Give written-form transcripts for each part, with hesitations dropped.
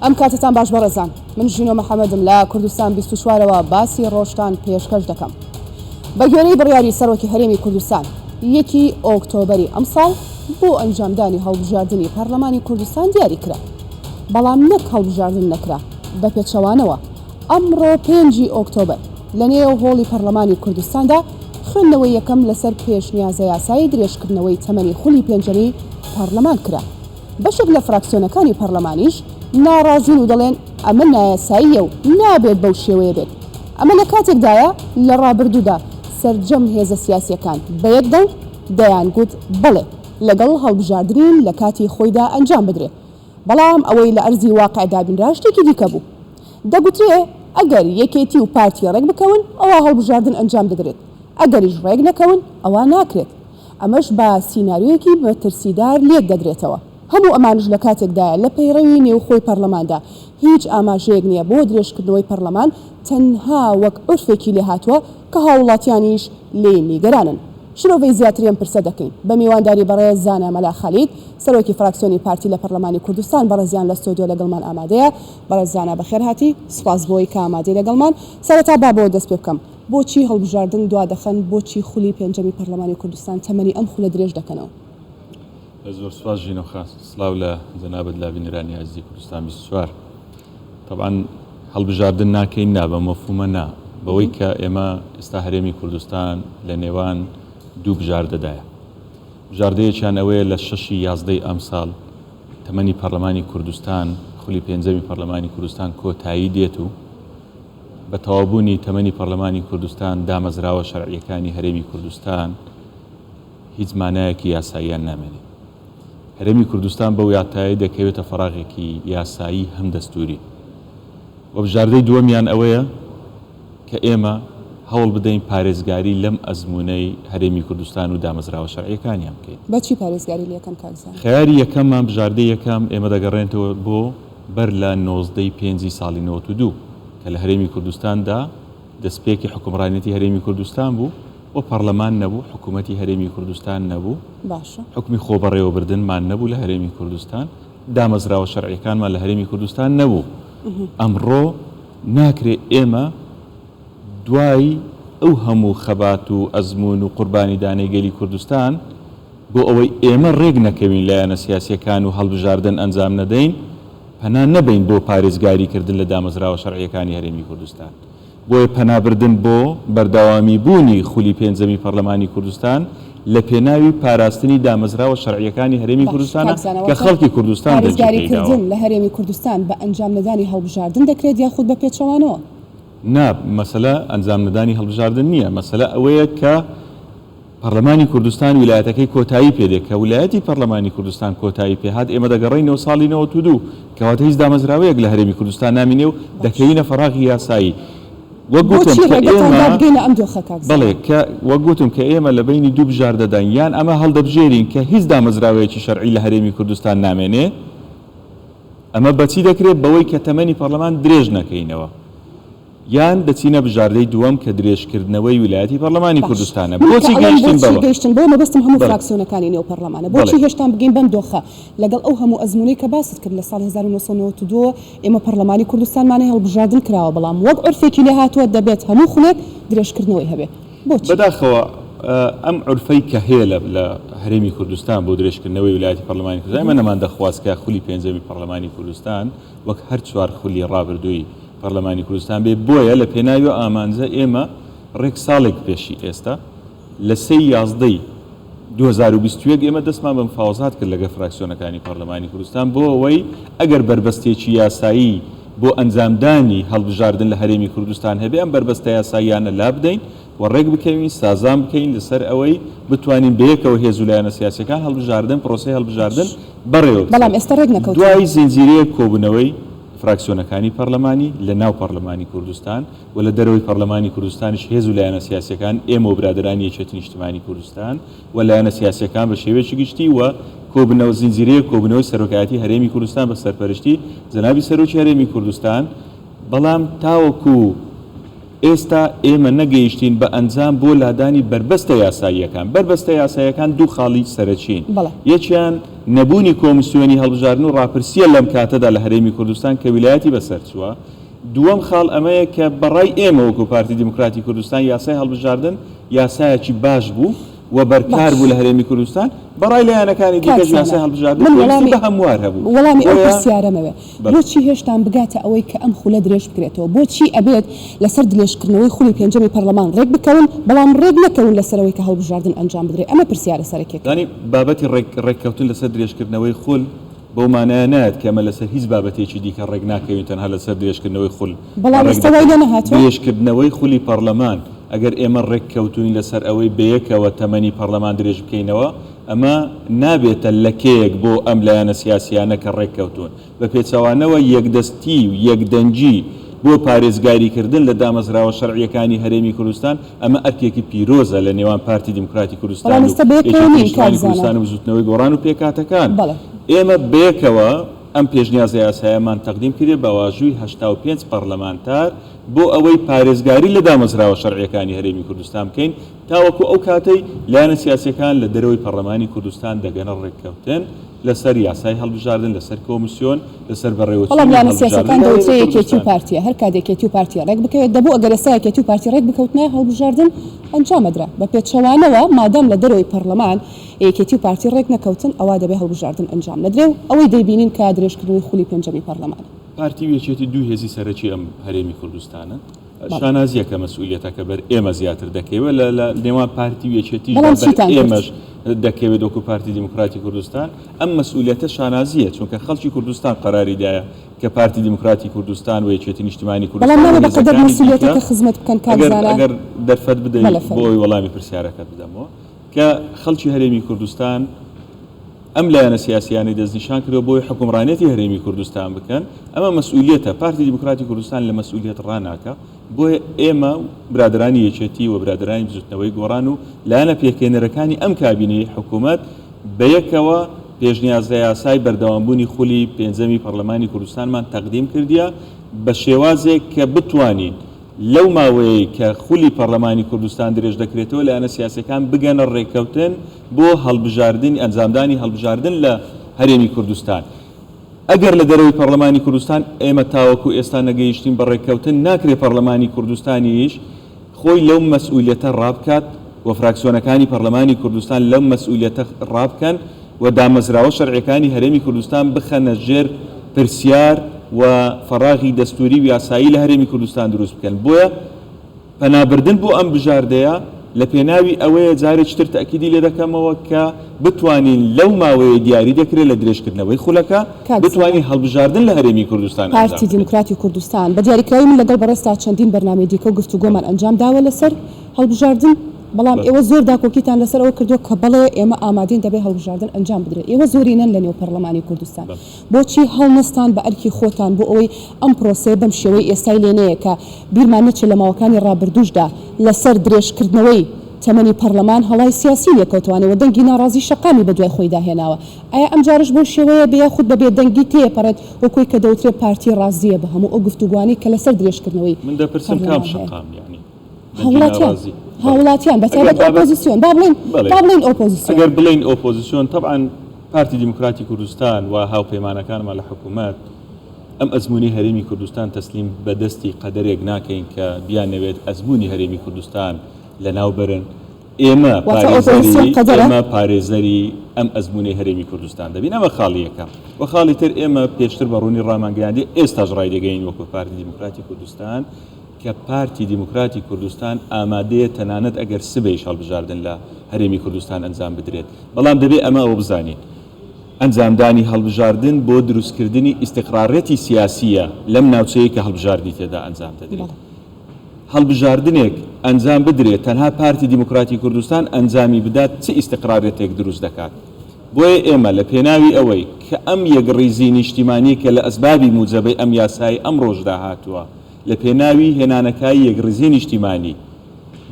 ئەم کاتتان باش بەڕێزان، من ژینۆ محەممەدم لە کوردستان 24ەوە باسی ڕۆژتان پێشکەش دەکەم. بە گوێرەی بڕیاری سەرۆکی هەرێمی کوردستان 1 ئۆکتۆبەری ئەمساڵ بۆ ئەنجامدانی هەڵبژاردننی پەرلەمانی کوردستان دیاری کرا، بەڵام نەک هەڵبژاردن نەکرا بە پێچەوانەوە. ئەمڕۆ 5 ئۆکتۆبەر لە نێو هۆڵی پەرلەمانی کوردستاندا خوێندنەوەی یەکەم لەسەر پێشنیازە یاسایی درێژکردنەوەی تەمەنی خولی پێنجەمی پەرلەمان کرا. بەشێک لە فراکسیۆنەکانی پەرلەمانیش ناڕازین و دەڵێن ئەمە نایاساییە و نابێت بەو شێوەیە بێت. ئەمە لە کاتێکدایە لە ڕابردوودا سەرجەم هێزە سیاسیەکان بەیەکدەنگ دەیان گوت بڵێ لەگەڵ هەڵبژاردنین لە کاتی خۆیدا ئەنجام بدرێت، بەڵام ئەوەی لە ئەرزی واقعدا بینرا شتێکی دیکە بوو. دەگوترێ ئەگەر یەکێتی و پارتی ڕێک بکەون ئەوە هەڵبژاردن ئەنجام دەدرێت، ئەگەریش ڕێک نەکەون ئەوە ناکرێت. ئەمەش بە سیناریۆیەکی مەترسیدار لێک دەدرێتەوە. هەموو ئەمانش لە کاتێکدایە لە پەیڕەوی نێوخۆی پەرلەماندا هیچ ئاماژەیەک نییە بۆ درێژکردنەوەی پەرلەمان، تەنها وەک عورفێکی لێ هاتووە کە هاوڵاتیانیش لێ نیگەرانن. شرۆڤەی زیاتریان پرسە دەکەین بە میوانداری بەڕێز زانە مەلا خەلید، سەرۆکی فراکسیۆنی پارتی لە پەرلەمانی کوردستان. بەڕێزیان لە ستۆدیۆ لەگەڵمان ئامادەیە. بەڕێز زانە بەخێر هاتی، سوپاس بۆی کە ئامادەی لەگەڵمان. سەرەتا با بۆ دەست پێ بکەم، بۆچی هەڵبژاردن دوا دەخەن، بۆچی خولی پێنجەمی پەرلەمانی کوردستان تەمەنی ئەم خولە درێژ دەکەنەوە؟ زۆر سوپاس ژینۆ خاس، سڵاو لە جەنابەت لاوینەرانی عەزیزی کوردستان 24. طبعاً هەڵبژاردن ناکەین نا بە مەفهومە نا، بەوەی کە ئێمە ئێستا هەرێمی کوردستان لە نێوان دوو بژاردەدایە. بژاردەیەکیان ئەوەیە لە 6 یازدەی ئەمساڵ تەمەنی پەرلەمانی کوردستان، خولی پێنجەمی پەرلەمانی کوردستان کۆتایی دێت و بە تەوابوونی تەمەنی پەرلەمانی کوردستان دامەزراوە شەرعیەکانی هەرێمی کوردستان هیچ مانایەکی یاساییان نامێنێت. هەرێمی کوردستان بەو یاتایی دەکەوێتە فەراغێکی یاسایی هەم دەستوری. و بژاردەی دووەمیان ئەوەیە کە ئێمە هەوڵ بدەین پارێزگاری لەم ئەزمونەی هەرێمی کوردستان و دامەزراوە شەرعیەکانیان بکەین. بەچی پارێزگاری لەکەم کاکزان؟ خەیاری یەکەممان بژاردەی یەکەم ئێمە دەگەڕێنەوە بۆ بەر لە 19 پێنجی ساڵی 92 کە لە هەرێمی کوردستاندا دەستپێکی حکومڕانێتی هەرێمی کوردستان بوو و پەرلەمان نەبوو، حکوومەتی هەرێمی کوردستان نەبوو، باشە حکمی خۆبەڕێوەبردنمان نەبوو لە هەرێمی کوردستان، دامەزراوە شەرعیەکانمان لە هەرێمی کوردستان نەبوو. ئەمڕۆ ناکرێت ئێمە دوای ئەو هەموو خەبات و ئەزمون و قوربانی دانەی گەلی کوردستان بۆ ئەوەی ئێمە ڕێک نەکەوین لایەنە سیاسیەکان و هەڵبژاردن ئەنجام نەدەین، پەنا نەبین بۆ پارێزگاریکردن لە دامەزراوە شەرعیەکانی هەرێمی کوردستان، بۆیە پەنابردن بۆ بەردەوامی بوونی خولی پێنجەمی پەرلەمانی کوردستان لە پێناوی پاراستنی دامەزراوە شەرعیەکانی هەرێمی کوردستانە کە خەڵکی کوردستان پارێزگاریکردن لە هەرێمی کوردستان بە ئەنجام نەدانی هەڵبژاردن دەکرێت یاخود بە پێچەوانەوە؟ نا، مەسەلە ئەنجام نەدانی هەڵبژاردن نییە، مەسەلە ئەوەیە کە پەرلەمانی کوردستان ویلایەتەکەی کۆتایی پێدێت، کە ویلایەتی پەرلەمانی کوردستان کۆتایی پێهات ئێمە دەگەڕێینەوە ساڵی 92 کەواتە هیچ دامەزراوەیەک لە هەرێمی کوردستان نامینێ و دەکەینە فەراغی یاسایی. وەگوتم کە ئێمە لە بینی دوو بژاردەدان یان ئەمە هەڵدەبژێرین کە هیچ دامەزراوەیەکی شەرعی لە هەرێمی کوردستان نامێنێ، ئەمە بەچی دەکرێت بەوەی کە تەمەنی پەرلەمان درێژ نەکەینەوە، یان دەچینە بژاردەی دووەم کە درێژکردنەوەی ویلایەتی پەرلەمانی کوردستانە. بۆچی گەیشتین بەوە مەبەستم هەموو فراکسیۆنەکانی نێو پەرلەمانە، بۆچی هێشتان بگەین بەم دۆخە لەگەڵ ئەو هەموو ئەزمونەی کە باست کرد لە ساڵ 1992 ئێمە پەرلەمانی کوردستانمانەی هەڵبژاردن کراوە، بەڵام وەک عورفێکی لێ هاتووە دەبێت هەموو خولێک درێژکردنەوەی هەبێ. بۆچی؟ بەداخەوە ئەم عورفەی کە هەیە لە هەرێمی کوردستان بۆ درێژکردنەوەی ویلایەتی پەرلەمانی کوردستان، ئێمە نەمان دەخواست کە خولی پێنجەمی پەرلەمانی کوردستان وەک هەر چوار خولی ڕابردووی پەرلەمانی کوردستان بێ. بۆیە لە پێناوی ئامانجە ئێمە ڕێک ساڵێک پێشی ئێستا لە 3 یازدەی 2021 ئێمە دەستمان بە مفاوەزات کرد لەگە فراکسیۆنەکانی پەرلەمانی کوردستان بۆ ئەوەی ئەگەر بربەستێکی یاسایی بۆ ئەنجامدانی هەڵبژاردن لە هەرێمی کوردستان هەبێ، ئەم بربەستە یاساییانە لا بدەین و ڕێک بکەوین، سازان بکەین لەسەر ئەوەی بتوانین بەیەکەوە هێز و لایەنە سیاسیەکان هەڵبژاردن پرۆسەی هەڵبژاردن بەڕێوە. بەڵام ئێستا ڕێک نەکەوت. دوای زنجیرەیە کۆبوونەوەی فراکسیۆنەکانی پەرلەمانی لە ناو پەرلەمانی کوردستان و لە دەرەوەی پەرلەمانی کوردستانیش هێز و لایەنە سیاسیەکان ئێمە و برادرانی یەکێتی نیشتیمانی کوردستان و لایەنە سیاسیەکان بە شێوەیەکی گشتی و کۆبوونەوە زنجیرەیە کۆبوونەوەی سەرۆکایەتی هەرێمی کوردستان بە سەرپەرشتی جەنابی سەرۆکی هەرێمی کوردستان، بەڵام تاوەکو ئێستا ئێمە نەگەیشتین بە ئەنجام بۆ لادانی بربەستە یاساییەکان. بربەستە یاساییەکان دوو خاڵی سەرەکین. یەکیان نەبوونی کۆمیسیۆنی هەڵبژاردن و ڕاپرسیە لەم کاتەدا لە هەرێمی کوردستان کە ویلایەتی بەسەر چووە. دووەم خاڵ ئەمەیە کە بەڕای ئێمە وەکو پارتی دیموکراتی کوردستان یاسای هەڵبژاردن یاسایەکی باش بوو و بەرکار بوو لە هەرێمی کوردستان بەڕای لایەنەکانی دیکەش یاسای هەڵبژاردن بە هەموار هەبوو. وەڵامی ئەو پرسیارەمەوە بۆچی هێشتان بگاتە ئەوەی کە ئەم خولە درێژ بکرێتەوە؟ بۆچی ئەبێت لەسەر درێژکردنەوەی خولی پێنجەمی پەرلەمان ڕێک بکەون بەڵام ڕێک نەکەون لەسەرەوەی کە هەڵبژاردن ئەنجام بدرێت؟ ئەمە پرسیارە سەرەکیەکە. دانی بابەتی ڕێککەوتن لەسەر درێژکردنەوەی خول بەو مانایە نایەت کە ئەمە لەسەر هیچ بابەتێکی دیکە ڕێک ناکەوین تەنها لەسەر درێژکردنەوەی خول. بەڵام ئێستاوای لە نەهاتووە درێژکردنەوەی خولی پەرلەمان ئەگەر ئێمە ڕێککەوتوین لەسەر ئەوەی بەیەکەوە تەمەنی پەرلەمان درێژ بکەینەوە ئەمە نابێتە لەکەیەک بۆ ئەم لایەنە سیاسیانە کە ڕێککەوتون بە پێچەوانەوە یەکدەستی و یەکدەنجی بۆ پارێزگاریکردن لە دامەزراوە شەرعیەکانی هەرێمی کوردستان ئەمە ئەرکێکی پیرۆزە لە نێوان پارتی دیموکراتی کوردستان و کوردستان و زوتنەوەی گۆڕان و پێکاتەکان. ئێمە بەیەکەوە ئەم پێشنیازە یاساییەمان تەقدیم کرێ بە واژووی 85 پەرلەمانتار بۆ ئەوەی پارێزگاری لە دامەزراوە شەرعیەکانی هەرێمی کوردستان بکەین تاوەکو ئەو کاتەی لایەنە سیاسیەکان لە دەرەوەی پەرلەمانی کوردستان دەگەنە ڕێککەوتن لەسەر یاسای هەڵبژاردن لەسەر کۆمیسیۆن لەسەر بەڕێوەچوونی بەڵام لایەنە سیاسیەکان دەوترێت یەکێتی و پارتیە هەر کات یەکێتی و پارتیە ڕێک بکەوێت دەبوو ئەگەر ئێستا یەکێتی و پارتی ڕێک بکەوتنە هەڵبژاردن ئەنجامەدرا بە پێچەوانەوە مادام لە دەرەوەی پەرلەمان یەکێتی و پارتی ڕێک نەکەوتن ئەوا دەبێت هەڵبژاردن ئەنجام نەدرێ و ئەوەی دەیبینین کە درێژکردنەوەی خولی پێنجەمی پەرلەمان. پارتی وێچێتی دوو هێزی سەرەکی ئەم هەرێمی کوردستانە شانازیەکە مەسئولیەتەکە بەر ئێمە زیاتر دەکەوێت لە نێوان پارتی وێچێتی ئێمەش دەکەوێت وەکو پارتی دیموکراتی کوردستان ئەم مەسئولیەتە شانازیە چونکە خەڵکی کوردستان قەراریدایە کە پارتی دیموکراتی کوردستان و یەکێتی نیشتیمانی کوردستان بەڵام بەقەدەر مەسئولیەتەکە خزمەت بکەن کارزانە ئەگەر دەرفەت بدەیت بۆی وەڵامی پرسیارەکە بدەمەوە کە خەڵکی هەرێمی کوردستان ئەم لایەنە سیاسیانی دەستنیشان کردەوە بۆی حکومڕانێتی هەرێمی کوردستان بکەن ئەمە مەسئولیەتە پارتی دیموکراتی کوردستان لە مەسئولیەت ڕاناکە بۆیە ئێمە برادرانی یەکێتی و برادرانی بزوتنەوەی گۆڕان و لایەنە پێکێنەرەکانی ئەم کابینەی حکوومەت بەیەکەوە پێشنیازە یاسای بەردەوامبوونی خولی پێنجەمی پەرلەمانی کوردستانمان تەقدیم کردیە بە شێوازێک کە بتوانین لەو ماوەیە کە خولی پەرلەمانی کوردستان درێژ دەکرێتەوە لایەنە سیاسیەکان بگەنە ڕێککەوتن بۆ هەڵبژاردن ئەنجامدانی هەڵبژاردن لە هەرێمی کوردستان. ئەگەر لە دەرەوەی پەرلەمانی کوردستان ئێمە تاوەکو ئێستا نەگەیشتین بە ڕێککەوتن ناکرێت پەرلەمانی کوردستانیش خۆی لەو مەسئولیەتە ڕابکات و فراکسیۆنەکانی پەرلەمانی کوردستان لەو مەسئولیەتە ڕابکەن و دامەزراوە شەرعیەکانی هەرێمی کوردستان بخەنە ژێر پرسیار و فەراغی دەستوری و یاسایی لە هەرێمی کوردستان دروست بکەن. بۆیە پەنابردن بۆ ئەم بژاردەیە لە پێناوی ئەوەیە جارێکتر تاکیدی لێ دەکەمەوە کە بتوانین لەو ماوەیە دیاری دەکرێت لە درێژکردنەوەی خولەکە بتوانین هەڵبژاردن لە هەرێمی کوردستان. پارتی دیموکراتی کوردستان بە دیاریکراوی من لەگەڵ بەڕێستا چەندین بەرنامەی دیکە و گفتوگۆمان ئەنجام داوە لەسەر هەڵبژاردن بەڵام ئێوە زۆر داکۆکیتان لەسەر ئەوە کردووە کە بەڵێ ئێمە ئامادەین دەبێت هەڵبژاردن ئەنجام بدرێت. ئێوە زۆرینەن لە نێو پەرلەمانی کوردستان بۆچی هەڵنەستان بە ئەرکی خۆتان بۆ ئەوەی ئەم پرۆسەیە بەم شێوەی ئێستای لێنەیە کە بیرمان نەچێت لە ماوەکانی ڕابردووشدا لەسەر درێژکردنەوەی تەمەنی پەرلەمان هەڵای سیاسی لێکەوتوانەوە دەنگی ناڕازی شەقامی بە دوای خۆی داهێناوە. ئایا ئەم جارش بۆ شێوەیە بەیاخود بەبێ دەنگی تێپەڕێت وەکوی کە دەوترێت پارتی ڕازیە بە هەموو ئەو گفتوگوانی کە لەسەر درێژکردنەوەی من دەپرسم کام شەقام یعنی هاوڵاتیان بەتابەت ئۆپۆزیسیۆن با بڵێن ئۆپۆزیسیۆن ئەگەر بڵێن ئۆپۆزیسیۆن طبعا پارتی دیموکراتی کوردستان و هاوپەیمانەکانمان لە حکوومەت ئەم ئەزمموی هەرێمی کوردستان تەسلیم بە دەستی قەدەرێک ناکەین کە بیانەوێت ئەزمموی هەرێمی کوردستان لە ناوبەرن ئێمە پارێزەری ئەم ئەزمموی هەرێمی کوردستان دەبین. ئەمە خاڵیەکە و خاڵی تر ئێمە پێشتر بە ڕوونی ڕامانگەیاندی ئێستاش ڕای دەگەین وەکو پارتی دیموکراتی کوردستان کە پارتی دیموکراتی کوردستان ئامادەیە تەنانەت ئەگەر سبەی هەڵبژاردن لە هەرێمی کوردستان ئەنجام بدرێت بەڵام دەبێت ئەمە ئەوە بزانین ئەنجامدانی هەڵبژاردن بۆ دروستکردنی ئیستیقرارەتی سیاسیە لەم ناوچەیە کە هەڵبژاردی تێدا ئەنجام دەدرێت. هەڵبژاردنێک ئەنجام بدرێت تەنها پارتی دیموکراتی کوردستان ئەنجامی بدات چه ئیستیقرارەتێک دروست دەکات. بۆیە ئێمە لە پێناوی ئەوەی کە ئەم یەکڕیزی نیشتیمانی کە لە ئەسبابی موجەبەی ئەم یاسایی ئەم ڕۆژدا هاتووە لە پێناوی هێنانەکانی یەکڕیزی نیشتیمانی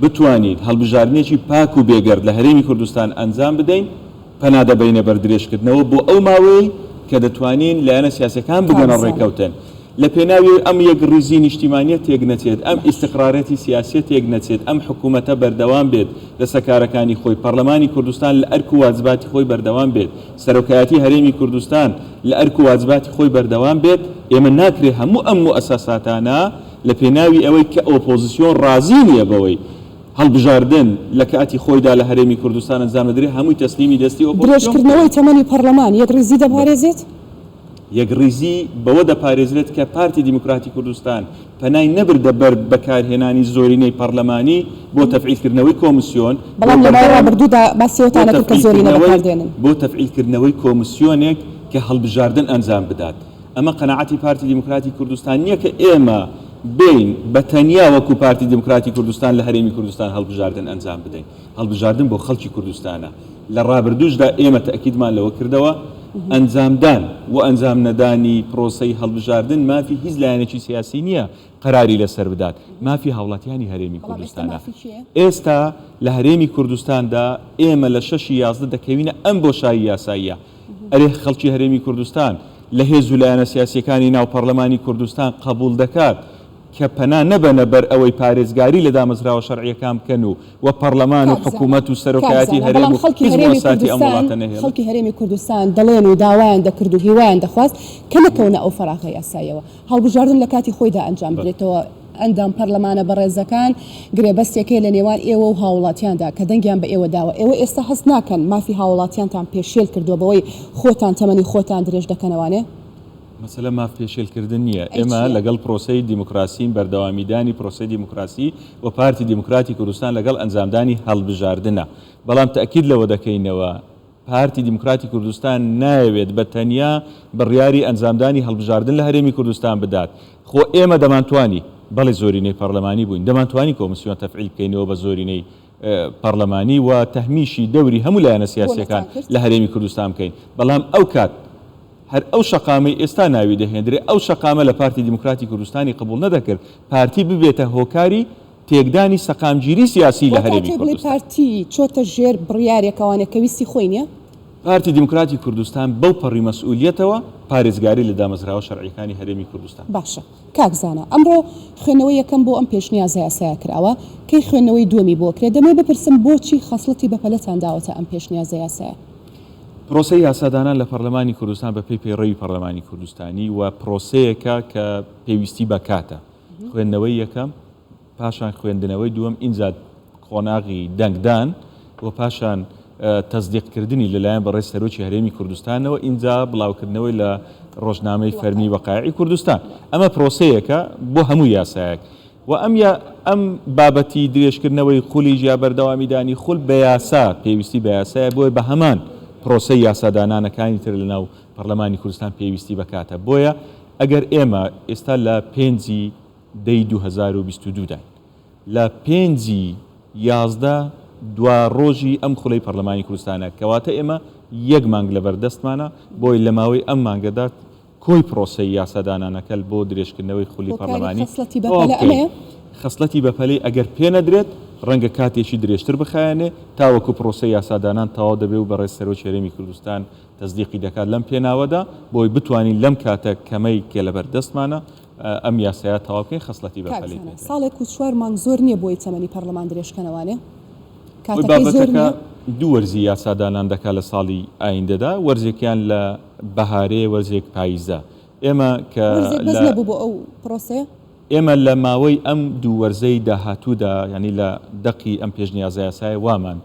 بتوانین هەڵبژاردنێکی پاک و بێگەرد لە هەرێمی کوردستان ئەنجام بدەین پەنادەبەینە بەردرێژکردنەوە بۆ ئەو ماوەی کە دەتوانین لایەنە سیاسەکان بگەنە ڕێکەوتن لە پێناوی ئەم یەکڕیزی نیشتیمانیە تێک نەچێت، ئەم ئیستقرارەتی سیاسی تێک نەچێت، ئەم حکوومەتە بەردەوام بێت لە سەکارەکانی خۆی، پەرلەمانی کوردستان لە ئەرک و واجباتی خۆی بەردەوام بێت، سەرۆکایەتی هەرێمی کوردستان لە ئەرک و واجباتی خۆی بەردەوام بێت، ئێمە ناکرێ هەموو ئەم مؤسساتانە لە پێناوی ئەوەی کە ئۆپۆزیسیۆن ڕازی نییە بەوەی هەڵبژاردن لە کاتی خۆیدا لە هەرێمی کوردستان ئەنجام دەدرێت، هەمووی تەسلیمی دەستی درێژکردنەوەی تەمەنی پەرلەمان یەکڕیزی دەپارێزێت؟ یەکڕیزی بەوە دەپارێزرێت کە پارتی دیموکراتی کوردستان پەنای نەبردە بەر بەکارهێنانی زۆرینەی پەرلەمانی بۆ تەفعیلکردنەوەی کۆمسیۆن، بەڵام لە ماوەی ڕابردوودا باسیەوەتانە کرد کە زۆرینە بەکاردێنن بۆ تەفعیلکردنەوەی کۆمسیۆنێک کە هەڵبژاردن ئەنجام بدات. ئەمە قەناعەتی پارتی دیموکراتی کوردستان نییە کە ئێمە بین بە تەنیا وەکو پارتی دیموکراتی کوردستان لە هەرێمی کوردستان هەڵبژاردن ئەنجام بدەین. هەڵبژاردن بۆ خەڵکی کوردستانە. لە ڕابردووشدا ئێمە تەئکیدمان لەوە کردەوە ئەنجامدان و ئەنجام نەدانی پرۆسەی هەڵبژاردن مافی هیچ لایەنێکی سیاسی نییە قەراری لەسەر بدات، مافی هاوڵاتیانی هەرێمی کوردستانە. ئێستا لە هەرێمی کوردستاندا ئێمە لە 6/11 دەکەوینە ئەم بۆشایی یاساییە. ئەرێ خەڵکی هەرێمی کوردستان لە هێز و لایەنە سیاسیەکانی ناو پەرلەمانی کوردستان قبول دەکات کە پەنا نەبەنە بەر ئەوەی پارێزگاری لە دامەزراوە شەرعیەکان بکەن و پەرلەمان و حکوومەت و سەرۆکایەتی هەرێم و هیچ ئەمڵاتە نەهێڵن. خەڵکی هەرێمی کوردستان دەڵێن و داوایان دەکرد و هیوایان دەخواست کە نەکەونە ئەو فەراغە یاساییەوە، هەڵبژاردن لە کاتی خۆیدا ئەنجام بدرێتەوە. ئەندام پەرلەمانە بەڕێزەکان گرێبەستێکەکەی لە نێوان ئێوە و هاوڵاتیاندا کە دەنگیان بە ئێوە داوە. ئێوە ئێستا هەست ناکەن مافی هاوڵاتیانتان پێشێل کردووە بەوەی خۆتان تەمەنی خۆتان درێژ دەکەنەوانێ؟ مەسەلە ماف پێشێلکردن نییە. ئێمە لەگەڵ پرۆسەی دیموکراسین بەردەوامیدانی پرۆسەی دیموکراسی و پارتی دیموکراتی کوردستان لەگەڵ ئەنجامدانی هەڵبژاردنە. بەڵام تەئکید لەوە دەکەینەوە پارتی دیموکراتی کوردستان نایەوێت بە تەنیا بڕیاری ئەنجامدانی هەڵبژاردن لە هەرێمی کوردستان بدات. خۆ ئێمە دەمانتوانی بەڵێ زۆرینەی پەرلەمانی بووین، دەمانتوانی کۆمسیۆن تەفعیل بکەینەوە بە زۆرینەی پەرلەمانی و تەهمیشی دەوری هەموو لایەنە سیاسیەکان لە هەرێمی کوردستان بکەین. بەڵام ئەو کات هەر ئەو شەقامەی ئێستا ناوی دەهێنرێ ئەو شەقامە لە پارتی دیموکراتی کوردستانی قبول نەدەکرد پارتی ببێتە هۆکاری تێکدانی سەقامگیری سیاسی لە هەرێمی کوردستان. پارتی چۆتە ژێر بڕیارێکەوانە کە ویستی خۆی نییە؟ پارتی دیموکراتی کوردستان بەو پەڕی مەسئولیەتەوە پارێزگاری لە دامەزراوە شەرعیەکانی هەرێمی کوردستان. باشە کاکزانە ئەمڕۆ خوێنەوەی یەکەم بۆ ئەم پێشنیازە یاسایە کراوە کەی خوێنەوەی دووەمی بۆ کرێت. دەمێ بپرسم بۆچی خەسڵەتی بەپەلەتان داوەتە ئەم پێشنیازە یاسایە؟ پرۆسەی یاسادانان لە پەرلەمانی کوردستان بە پێی پەیڕەوی پەرلەمانی کوردستانی و پرۆسەیەکە کە پێویستی بەکاتە. خوێندنەوەی یەکەم، پاشان خوێندنەوەی دووەم، ئینجا قۆناغی دەنگدان و پاشان تەزدیقکردنی لەلایەن بەڕێز سەرۆکی هەرێمی کوردستانەوە، ئینجا بڵاوکردنەوەی لە ڕۆژنامەی فەرمی وەقایعی کوردستان. ئەمە پرۆسەیەکە بۆ هەموو یاسایەک و ئەم بابەتی درێژکردنەوەی خولی ژیا بەردەوامیدانی خول بە یاسا پێویستی بە یاسایە بۆیە بە هەمان پرۆسەی یاسادانانەکانی تر لەناو پەرلەمانی کوردستان پێویستی بەکاتە. بۆیە ئەگەر ئێمە ئێستا لە 5/2022 داین لە 5/11 دوا ڕۆژی ئەم خوڵەی پەرلەمانی کوردستانە کەواتە ئێمە یەک مانگ لە بەردەستمانە بۆی لە ماوەی ئەم مانگەدا کۆی پرۆسەی یاسادانانەکە بۆ درێژکردنەوەی خولی پەرلەمانی خەسڵەتی بەپەلەی ئەگەر پێ نەدرێت ڕەنگە کاتێکی درێژتر بخایەنێ تاوەکو پرۆسەی یاسادانان تەواو دەبێ و بەڕێز سەرۆکی هەرێمی کوردستان تەزدیقی دەکات لەم پێناوەدا بۆی بتوانین لەم کاتە کەمەی کێ لە بەردەستمانە ئەم یاسایە تەواو بکەین خەسڵەتی بەپەلەی. ساڵێک و 4 مانگ زۆر نییە بۆی تەمەنی پەرلەمان درێژکەنەوانێ؟ بابەتەکە دوو وەرزی یاسادانان دەکات لە ساڵی ئایندەدا، وەرزێکیان لە بەهارێ وەرزێک پاییزە. ئێمە کە بۆ ئەو پرۆسەیە ئێمە لە ماوەی ئەم دوو وەرزەی داهاتوودا ینی لە دەقی ئەم پێشنیازە یاسایە وامان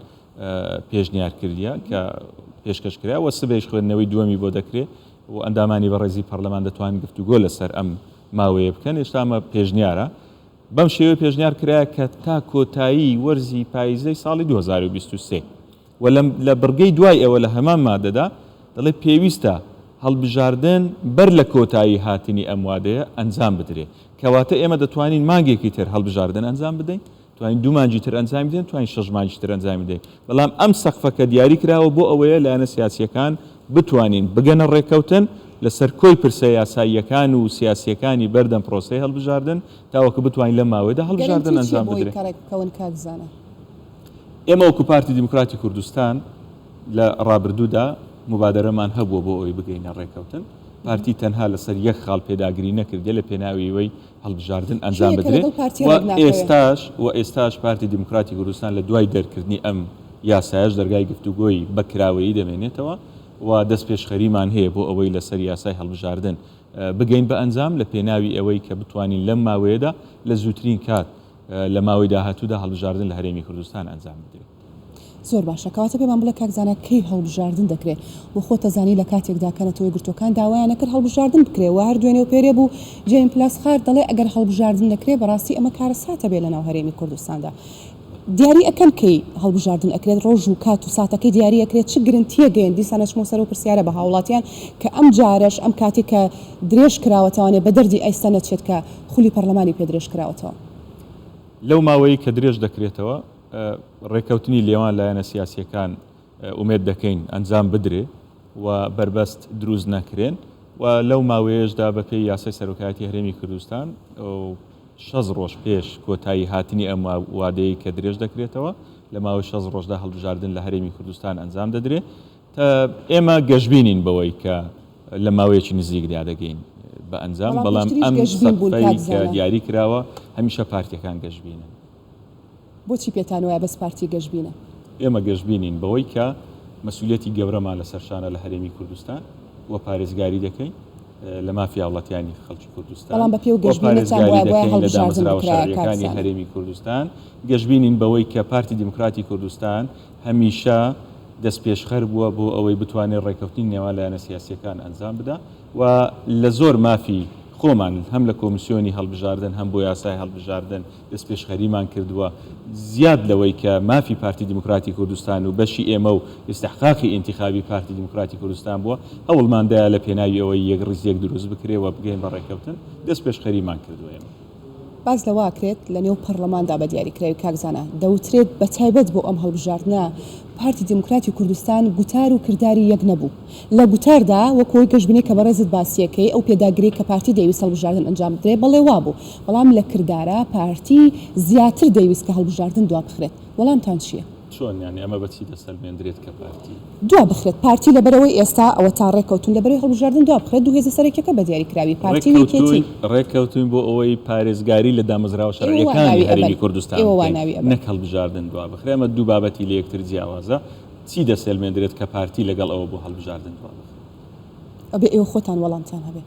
پێشنیار کردیە کە پێشکەشکرا و سبەیش خوێندنەوەی دووەمی بۆ دەکرێت و ئەندامانی بەڕێزی پەرلەمان دەتوانین گفتوگۆ لەسەر ئەم ماوەیە بکەن. هێشتا ئەمە پێشنیارە بەم شێوە پێشنیار کرایە کە تا کۆتایی وەرزی پاییزەی ساڵی 2023 و لە بڕگەی دوای ئەوە لە هەمان مادەدا دەڵێ پێویستە هەڵبژاردن بەر لە کۆتایی هاتنی ئەم وادەیە ئەنجام بدرێت. کەواتە ئێمە دەتوانین مانگێکی تر هەڵبژاردن ئەنجام بدەین، توانین 2 مانگی تر ئەنجام بدەین، توانین 6 مانگی تر ئەنجام بدەین. بەڵام ئەم سەقفەکە دیاری کراوە بۆ ئەوەیە لایەنە سیاسیەکان بتوانین بگەنە ڕێکەوتن لەسەر کۆی پرسە یاساییەکان و سیاسیەکانی بەردەم پرۆسەی هەڵبژاردن تاوەکو بتوانین لە ماوەیەدا هەڵبژاردن ئەنجام بدرێت. ئێمە وەکو پارتی دیموکراتی کوردستان لە ڕابردوودا مبادرەمان هەبووە بۆ ئەوەی بگەینە ڕێکەوتن پارتی تەنها لەسەر یەک خاڵ پێداگیری نەکردێ لە پێناویەوەی هەڵبژاردن ئەنجام شوێنێکە بدرێت لەگەڵ پارتیە لەگناکەوێ. و ئێستاش پارتی دیموکراتی کوردستان لە دوای دەرکردنی ئەم یاسایش دەرگای گفتوگۆی بەکراوەیی دەمێنێتەوە و دەست پێشخەریمان هەیە بۆ ئەوەی لەسەر یاسای هەڵبژاردن بگەین بە ئەنجام لە پێناوی ئەوەی کە بتوانین لەم ماوەیەدا لە زووترین کات لە ماوەی داهاتوودا هەڵبژاردن لە هەرێمی کوردستان ئەنجام بدرێت. زۆر باشە کەواتە پێمان بڵێ کاکزانە کەی هەڵبژاردن دەکرێت بۆ خۆتە زانی لە کاتێکدا کەنەتەوەی گرتوەکان داوایان نەکرد هەڵبژاردن بکرێت و هەر دوێنێ و پێرێ بوو جێم پلاس خار دەڵێ ئەگەر هەڵبژاردن دەکرێت بەڕاستی ئەمە کارە ساتە بێ لەناو هەرێمی کوردستاندا. دیاری ئەەکەم کەی هەڵبژاردن ئەکرێت ڕۆژ و کات و ساتەکەی دیاری ئەکرێت چ گرنگتیە گەیان دیسانە چمە سەر و پرسیارە بە هاوڵاتیان کە ئەم جارش ئەم کاتێک کە درێژ کراوەتەوانێ بە دەردی ئەیستا نەچێت کە خولی پەرلەمانی پێ درێژ کراوەتەوە. لەو ماوەی کە درێژ دەکرێتەوە ڕێکەوتنی لێوان لایەنە سیاسیەکان ئومێد دەکەین ئەنجام بدرێ و بربەست دروست نەکرێن و لەو ماوەیەشدا بەپێی یاسای سەرۆکایەتی هەرێمی کوردستان 6 ڕۆژ پێش کۆتایی هاتنی ئەم وادەیە کە درێژ دەکرێتەوە لە ماوەی 6 ڕۆژدا هەڵبژاردن لە هەرێمی کوردستان ئەنجام دەدرێت تا ئێمە گەشتبینین بەوەی کە لە ماوەیەکی نزیکدا دەگەین بە ئەنجام بەڵام ئەم سەفەی کە دیاری کراوە هەمیشە پارتیەکان گەشتبینن. بۆچی پێتان وایە بەس پارتی گەشتبینە؟ ئێمە گەشتبینین بەوەی کە مەسئولیەتی گەورەمان لە سەرشانە لە هەرێمی کوردستان و پارێزگاری دەکەین لە مافیا وڵاتیانی خەڵکی کوردستان بەڵام بە پێ و گەشتبینەتان وایە بۆیە هەڵبژاردن شەڕیەکانی هەرێمی کوردستان گەشتبینین بەوەی کە پارتی دیموکراتی کوردستان هەمیشە دەست پێشخەر بووە بۆ ئەوەی بتوانێت ڕێکەوتنی نێوان لایەنە سیاسیەکان ئەنجام بدە و لە زۆر مافی خۆمان هەم لە کۆمیسیۆنی هەڵبژاردن هەم بۆ یاسای هەڵبژاردن دەست پێشخەریمان کردووە زیاد لەوەی کە مافی پارتی دیموکراتی کوردستان و بەشی ئێمە و استحقاقی ئینتیخابی پارتی دیموکراتی کوردستان بووە هەوڵماندایە لە پێناوی ئەوەی یەک ڕیزێک دروست بکرێەوە بگەین بە ڕێکەوتن دەست پێشخەریمان کردووە ئێمە. باز لەواکرێت لە نێو پەرلەماندا بە دیاریکراوی کاکزانە دەوترێت بە تایبەت بۆ ئەم هەڵبژاردنە پارتی دیموکراتی کوردستان گوتار و کردداری یەک نەبوو لە گوتاردا وەکۆی گەشتبینی کە بەڕێزت باسیەکەی ئەو پێداگری کە پارتی دەویست هەڵبژاردن ئەنجام بدرێت بەڵێ وابوو بەڵام لە کردارە پارتی زیاتر دەویست کە هەڵبژاردن دوا بخرێت. وەڵامتان چییە؟ چۆن یانی ئەمە بەچی دەسەلمێنرێت کە پارتی دوا بخرێت پارتی لەبەرەوەی ئێستا ئەوە تا ڕێکەوتون لەبەرەوەی هەڵبژاردن دوا بخرێت دوو هێزە سەرەکیەکە بە دیاریکراوی پارتی ڕێکەوتون بۆ ئەوەی پارێزگاری لە دامەزراوە شەڕیەکانی هەرێمی کوردستان نەک هەڵبژاردن دوا بخرێت. ئەمە دوو بابەتی لە یەکتر جیاوازە چی دەسەلمێنرێت کە پارتی لەگەڵ ئەوە بۆ هەڵبژاردن دوا بخرێت؟ ئەبێ ئێوە خۆتان وەڵامتان هەبێ.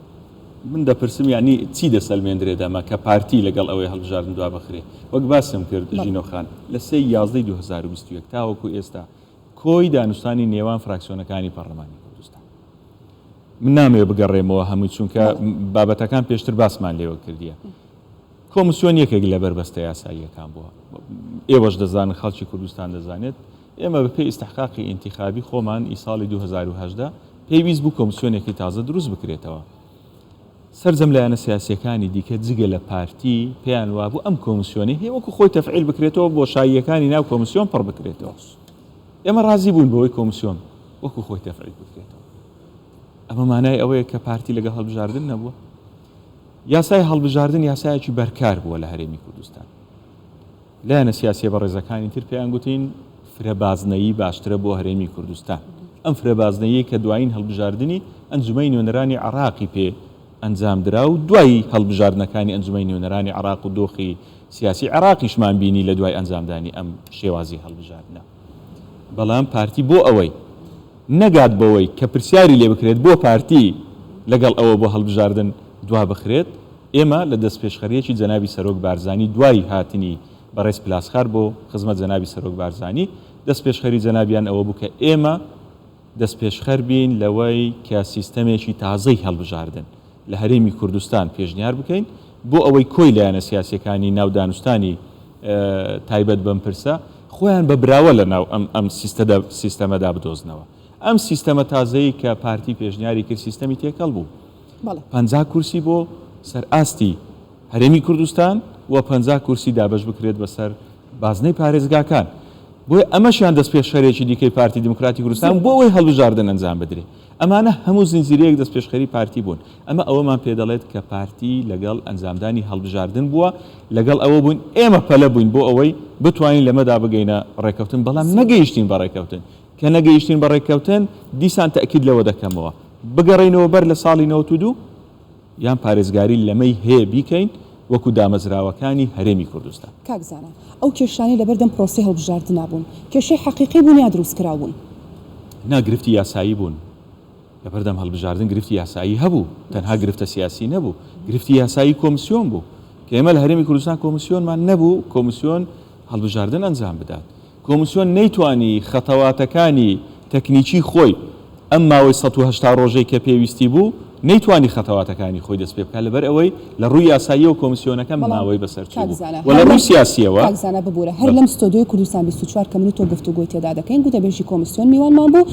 من دەپرسم یعنی چی دەسەلمێنرێت ئەمە کە پارتی لەگەڵ ئەوەی هەڵبژاردن دوا بخرێ وەک باسم کرد ژینۆخان لە 3/11/2021 تاوەکو ئێستا کۆی دانوستانی نێوان فراکسیۆنەکانی پەرلەمانی کوردستان من نامەوێت بگەڕێمەوە هەمووی چونکە بابەتەکان پێشتر باسمان لێوە کردیە. کۆمیسیۆن یەکێک لە بەربەستە یاساییەکان بووە ئێوەش دەزانن خەڵکی کوردستان دەزانێت ئێمە بەپێی ئیستحقاقی ئینتیخابی خۆمان ئی ساڵی 2018 پێویست بوو کۆمیسیۆنێکی تازە دروست بکرێتەوە. سەرجەم لایەنە سیاسیەکانی دیکە جگە لە پارتی پێیان وابوو ئەم کۆمیسیۆنی هەیە وەکو خۆی تەفعیل بکرێتەوە بۆ شاییەکانی ناو کۆمیسیۆن پڕ بکرێتەوە. ئێمە ڕازی بوون بەوەی کۆمیسیۆن وەکو خۆی تەفعیل بکرێتەوە. ئەمە مانای ئەوەیە کە پارتی لەگەڵ هەڵبژاردن نەبووە. یاسای هەڵبژاردن یاسایەکی بەرکار بووە لە هەرێمی کوردستان. لایەنە سیاسیە بەڕێزەکانی تر پێیان گوتین فرەبازنەیی باشترە بۆ هەرێمی کوردستان. ئەم فرەبازنەیە کە دوایین هەڵبژاردننی ئەنجومەی نوێنەرانی عراقی پێ ئەنجام درا و دوای هەڵبژاردنەکانی ئەنجومەی نوێنەرانی عراق و دۆخی سیاسی عراقیشمان بینی لە دوای ئەنجامدانی ئەم شێوازی هەڵبژاردنە. بەڵام پارتی بۆ ئەوەی نەگات بەوەی کە پرسیاری لێ بکرێت بۆ پارتی لەگەڵ ئەوە بۆ هەڵبژاردن دوا بخرێت ئێمە لە دەست پێشخەریەکی جەنابی سەرۆک بارزانی دوای هاتنی بەڕێز پلاسخار بۆ خزمەت جەنابی سەرۆک بارزانی دەست پێشخەری جەنابیان ئەوە بوو کە ئێمە دەست پێشخەر بین لەوەی کە سیستەمێکی تازەی هەڵبژاردن لە هەرێمی کوردستان پێشنیار بکەین بۆ ئەوەی کۆی لایەنە سیاسیەکانی ناودانوستانی تایبەت بەم پرسە خۆیان بە براوە لە ناو ئەم سیستەمەدا بدۆزنەوە. ئەم سیستەمە تازەی کە پارتی پێشنیاری کرد سیستەمی تێکەڵ بوو 50 کورسی بۆ سەر ئاستی هەرێمی کوردستان و 50 کورسی دابەش بکرێت بەسەر بازنەی پارێزگاکان. بۆی ئەمەشیان دەست پێشخەرێکی دیکەی پارتی دیموکراتی کوردستان بۆ ئەوەی هەڵبژاردن ئەنجام بدرێت. ئەمانە هەموو زنجیرەیەک دەست پێشخەری پارتی بوون. ئەمە ئەوەمان پێدەڵێت کە پارتی لەگەڵ ئەنجامدانی هەڵبژاردن بووە لەگەڵ ئەوە بوون ئێمە پەلە بووین بۆ ئەوەی بتوانین لەمەدا بگەینە ڕێکەوتن بەڵام نەگەیشتین بە ڕێکەوتن کە نەگەیشتین بە ڕێکەوتن دیسان تەکید لەوە دەکەمەوە بگەڕێنەوە بەر لە ساڵی 92 یان پارێزگاری لەمەی هەیە بیکەین وەکو دامەزراوەکانی هەرێمی کوردستان. کاکزانە ئەو کێشانەی لەبەردەم پرۆسی هەڵبژاردننا بوون کێشەی حەقیقی بوون یا دروستکرا بوون؟ ناگرفتی یاسایی بوون لەبەردەم هەڵبژاردن گرفتی یاسایی هەبوو تەنها گرفتە سیاسی نەبوو گرفتی یاسایی کۆمسیۆن بوو کە ئێمە لە هەرێمی کوردستان کۆمسیۆنمان نەبوو کۆمسیۆن هەڵبژاردن ئەنجام بدات کۆمسیۆن نەیتوانی خەتەواتەکانی تەکنیکی خۆی ئەم ماوەی 180 ڕۆژەی کە پێویستی بوو نەیتوانی خەتەواتەکانی خۆی دەست پێ بکات لەبەر ئەوەی لە ڕووی یاساییەوە کۆمسیۆنەکە ماوەی بەسەرچوو و لە ڕووی سیاسیەوە کاکزانە ببوورە هەر لەم ستۆدیۆی کوردستان 24 کە من و تۆ گفتوگۆی تێدا دەکەین گوتەبێژی کۆمسیۆن میوانمان بوو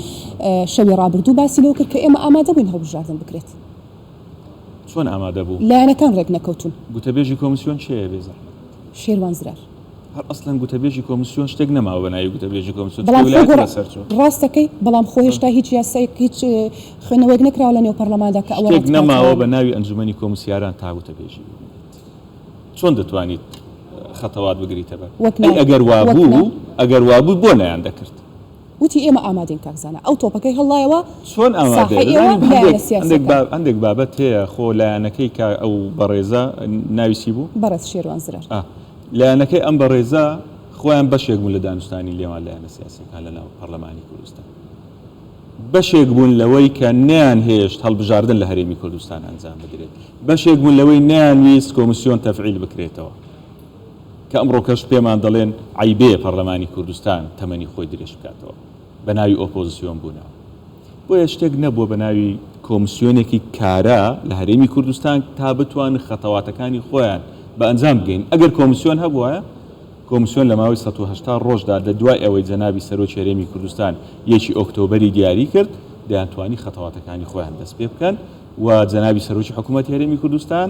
شەوی ڕابردوو باسی لەوە کرد کە ئێمە ئامادە بووین هەڵبژاردن بکرێت. چۆن ئامادە بوو؟ لایەنەکان ڕێک نەکەوتون. گوتەبێژی کۆمسیۆن چییە بێزە؟ شێروان زرار. هەر ئەسڵەن گوتەبێژی کۆمسیۆن شتێک نەماوە بە ناوی گوتەبێژی کۆمسیۆن ڕاستەکەی بەڵام خۆ هێشتا هیچ یاسایەک هیچ خوێنەوەیەک نەکراوە لە نێو پەرلەماندا کە ئەوە شتێک نەماوە بە ناوی ئەنجومەنی کۆمسیاران تا گوتەبێژی چۆن دەتوانیت خەتەوات بگریتە بەر ئەگەر وابوو بۆ نەیان دەکرد وتی ئێمە ئامادەین کاکزانە ئەو تۆپەکەی هەڵایەوە چۆن ئەندێک بابەت هەیە خۆ لایەنەکەی کە ئەو بەڕێزە ناویسی بوو بەڕێز شێروان زرار لایەنەکەی ئەم بەڕێزە خۆیان بەشێک بوون لە دانوستانی لێوان لایەنە سیاسیەکان لە ناو پەرلەمانی کوردستان بەشێک بوون لەوەی کە نیان هێشت هەڵبژاردن لە هەرێمی کوردستان ئەنجام بدرێت بەشێک بوون لەوەی نیانویست کۆمسیۆن تەفعیل بکرێتەوە کە ئەمڕۆ کەش پێمان دەڵێن عیبێ پەرلەمانی کوردستان تەمەنی خۆی درێژ بکاتەوە بە ناوی ئۆپۆزیسیۆن بوونەوە بۆیە شتێک نەبووە بە ناوی کۆمسیۆنێکی کارە لە هەرێمی کوردستان تا بتوان خەتەواتەکانی خۆیان بە ئەنجام بگەین ئەگەر کۆمسیۆن هەبووە کۆمسیۆن لە ماوەی 180 ڕۆژدا لە دوای ئەوەی جەنابی سەرۆکی هەرێمی کوردستان 1 ئۆکتۆبەری دیاری کرد دەیانتوانی خەتەواتەکانی خۆیان دەست پێ بکەن و جەنابی سەرۆکی حکوومەتی هەرێمی کوردستان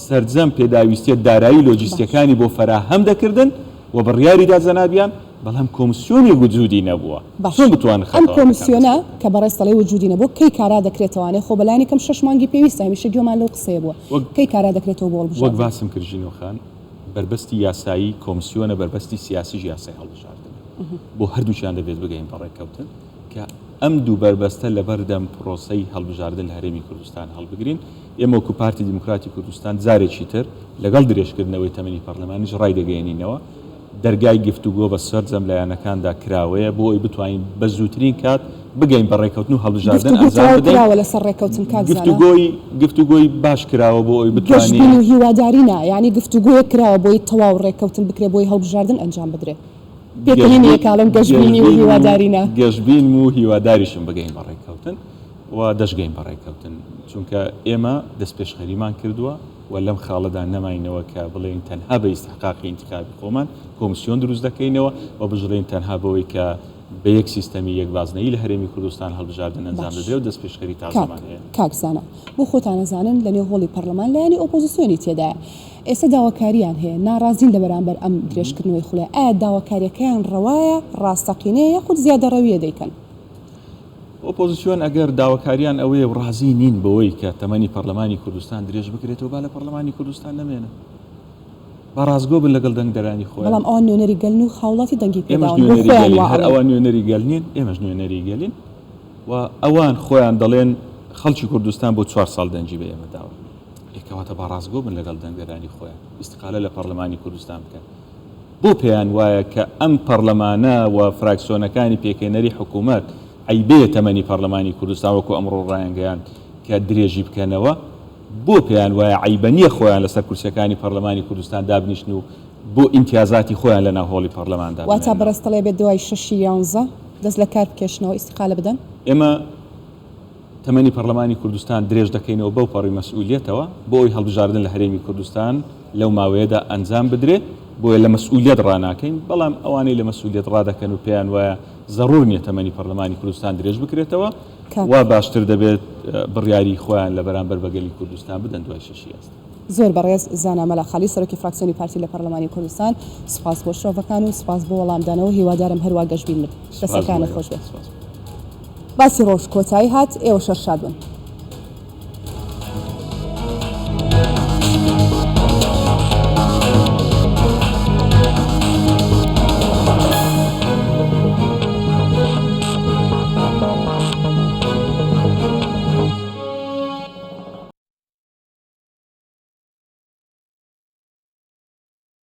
سەرجەم پێداویستیە دارایی لۆجیستیەکانی بۆ فەراهەم دەکردن و بڕیاریدا جەنابیان بەڵام کۆمسیۆنی وجودی نەبووە چۆن بتوان ئەم کۆمسیۆنە کە بەڕێستەڵی وجودی نەبوو کەی کارا دەکرێتەوەوانێ خۆ بەلانی کەم 6 مانگی پێویستە هەمیشە گوێمان لەو قسەیە بووە کەی کارا دەکرێتەوە بۆ هەڵبژاردن وەک باسم کردژینەوە خان بربەستی یاسایی کۆمسیۆنە بربەستی سیاسیش یاسای هەڵبژاردن بۆ هەردووچیان دەبێت بگەین بەڕێکەوتن کە ئەم دوو بربەستە لەبەردەم پرۆسەی هەڵبژاردن لە هەرێمی کوردستان هەڵبگرین ئێمە وەکو پارتی دیموکراتی کوردستان جارێکی تر لەگەڵ درێژکردنەوەی تەمەنی پەرلەمانیش ڕای دەگەێنینەوە دەرگای گفتوگۆ بە سەرجەم لایەنەکاندا کراوەیە بۆ ئەوی بتوانین بە زووترین کات بگەین بە ڕێکەوتن و هەڵبژاردن ئەنجام بدەین لەسەر ڕێکەوتن گفتوگۆی باش کراوە بۆ ئەوی بتوانین گەشتبین و هیواداری نا یعنی گفتوگۆیە کراوە بۆی تەواو ڕێکەوتن بکرێت بۆی هەڵبژاردن ئەنجام بدرێت پێکەنین یەکاڵم گەشتبینی و هیواداری نا گەشتبین و هیواداریشم بگەین بە ڕێکەوتن و دەشگەین بە ڕێکەوتن چونکە ئێمە دەست پێشخەریمان کردووە و لەم خاڵەدا نەماینەوە کە بڵێن تەنها بە ئیستحقاقی ئینتیخابی خۆمان کۆمسیۆن دروست دەکەینەوە و بژڵێن تەنها بەوەی کە بە یەک سیستەمی یەکبازنەی لە هەرێمی کوردستان هەڵبژاردن ئەنجام دەدرێت و دەست پێشخەری تازەمان هەیە. کاکزانە بۆ خۆتانەزانن لە نێو هۆڵی پەرلەمان لایەنی ئۆپۆزیسیۆنی تێدایە ئێستا داواکاریان هەیە ناڕازین لە بەرامبەر ئەم درێژکردنەوەی خولای ئایا داواکاریەکەیان ڕەوایە ڕاستەقینەیە یاخود زیادەڕەویە دەیکەن ئۆپۆزیسیۆن ئەگەر داواکاریان ئەوەیە و ڕازی نین بەوەی کە تەمەنی پەرلەمانی کوردستان درێژ بکرێتەوە با لە پەرلەمانی کوردستان نەمێنن با ڕازگۆ بن لەگەڵ دەنگدەرانی خۆیان بەڵام ئەوان نوێنەری گەلن و خاوڵاتی دەنگی پێداون هەر ئەوان نوێنەری گەلنین ئێمەش نوێنەری گەلین و ئەوان خۆیان دەڵێن خەڵکی کوردستان بۆ 4 ساڵ دەنگی بە ئێمە داوە ئێکەواتە با ڕازگۆ بن لەگەڵ دەنگدەرانی خۆیان ئیستیقالە لە پەرلەمانی کوردستان بکەن بۆ پێیان وایە کە ئەم پەرلەمانە و فراکسیۆنەکانی پێکێنەری حکوومەت عیبێ تەمەنی پەرلەمانی کوردستان وەکو ئەمڕۆ ڕایانگەیان کە درێژی بکەنەوە بۆ پێیان وایە عیبە نییە خۆیان لەسەر کورسەکانی پەرلەمانی کوردستان دابنیشن و بۆ ئیمتیازاتی خۆیان لە ناو هۆڵی پەرلەماندا واتە بەڕێستەڵێ بێت دوای 6 11 دەست لە کار بکێشنەوە ئیستیقالە بدەن ئێمە تەمەنی پەرلەمانی کوردستان درێژ دەکەینەوە بەو پەڕی مەسئولیەتەوە بۆ ئەوی هەڵبژاردن لە هەرێمی کوردستان لەو ماوەیەدا ئەنجام بدرێت بۆیە لە مەسئولیەت ڕناکەین بەڵام ئەوانەی لە مەسئولیەت ڕادەکەن و پێیان وایە ضرور نییە تەمەنی پەرلەمانی کوردستان درێژ بکرێتەوە وا باشتر دەبێت بڕیاری خۆیان لە بەرامبەر بەگەلی کوردستان بدەن دوای 6 ئەست زۆر بەڕێز زانامەلا خالی سەرۆکی فراکسیۆنی پارتی لە پەرلەمانی کوردستان سپاس بۆ شۆڤەکان و سپاس بۆ وەڵامدانەوە هیوادارم هەروە گەشتبین بن دەستەکانە خۆش بێت باسی ڕۆژ کۆتایی هات ئێوە شەرشاد بن